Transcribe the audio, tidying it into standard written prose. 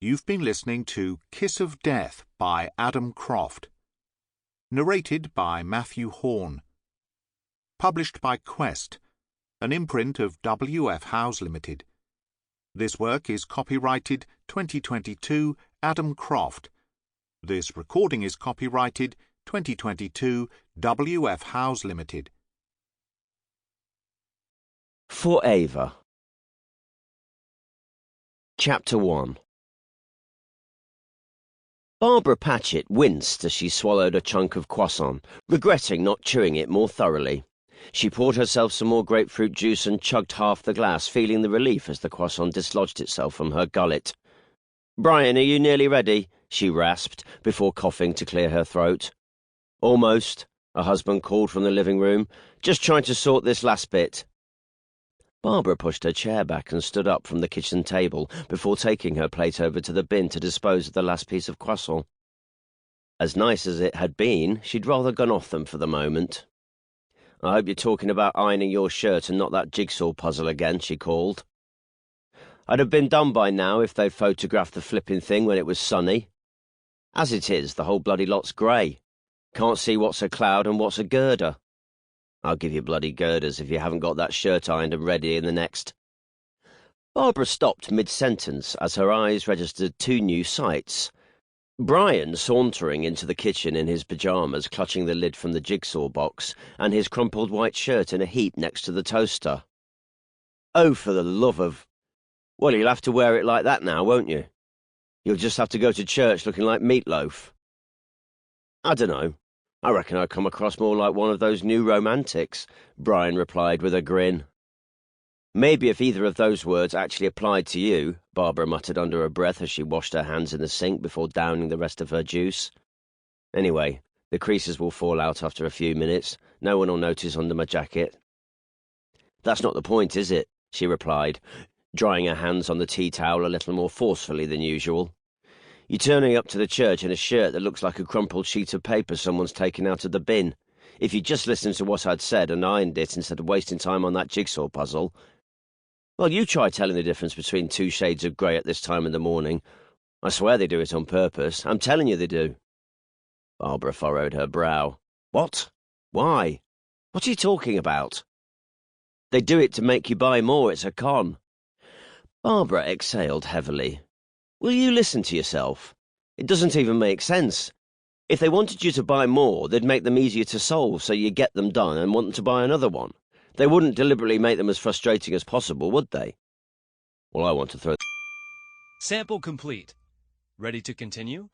You've been listening to Kiss of Death by Adam Croft. Narrated by Mathew Horne. Published by Quest, an imprint of W.F. Howes Limited. This work is copyrighted 2022 Adam Croft. This recording is copyrighted 2022 W.F. Howes Limited. For Ava. Chapter 1. Barbara Patchett winced as she swallowed a chunk of croissant, regretting not chewing it more thoroughly. She poured herself some more grapefruit juice and chugged half the glass, feeling the relief as the croissant dislodged itself from her gullet. "Brian, are you nearly ready?" she rasped, before coughing to clear her throat. "Almost," her husband called from the living room. "Just trying to sort this last bit." Barbara pushed her chair back and stood up from the kitchen table before taking her plate over to the bin to dispose of the last piece of croissant. As nice as it had been, she'd rather gone off them for the moment. "I hope you're talking about ironing your shirt and not that jigsaw puzzle again," she called. "I'd have been done by now if they'd photographed the flipping thing when it was sunny. As it is, the whole bloody lot's grey. Can't see what's a cloud and what's a girder. I'll give you bloody girders if you haven't got that shirt ironed and ready in the next." Barbara stopped mid-sentence as her eyes registered two new sights. Brian sauntering into the kitchen in his pyjamas, clutching the lid from the jigsaw box, and his crumpled white shirt in a heap next to the toaster. "Oh, for the love of—" "Well, you'll have to wear it like that now, won't you? You'll just have to go to church looking like Meatloaf." "I dunno. I reckon I come across more like one of those new romantics," Brian replied with a grin. "Maybe if either of those words actually applied to you," Barbara muttered under her breath as she washed her hands in the sink before downing the rest of her juice. "Anyway, the creases will fall out after a few minutes. No one will notice under my jacket." "That's not the point, is it?" she replied, drying her hands on the tea towel a little more forcefully than usual. "You're turning up to the church in a shirt that looks like a crumpled sheet of paper someone's taken out of the bin. If you'd just listened to what I'd said and ironed it instead of wasting time on that jigsaw puzzle— well, you try telling the difference between two shades of grey at this time in the morning. I swear they do it on purpose. I'm telling you they do." Barbara furrowed her brow. "What? Why? What are you talking about?" "They do it to make you buy more. It's a con." Barbara exhaled heavily. "Will you listen to yourself? It doesn't even make sense. If they wanted you to buy more, they'd make them easier to solve so you get them done and want them to buy another one. They wouldn't deliberately make them as frustrating as possible, would they?" "Well, I want to throw—" Sample complete. Ready to continue?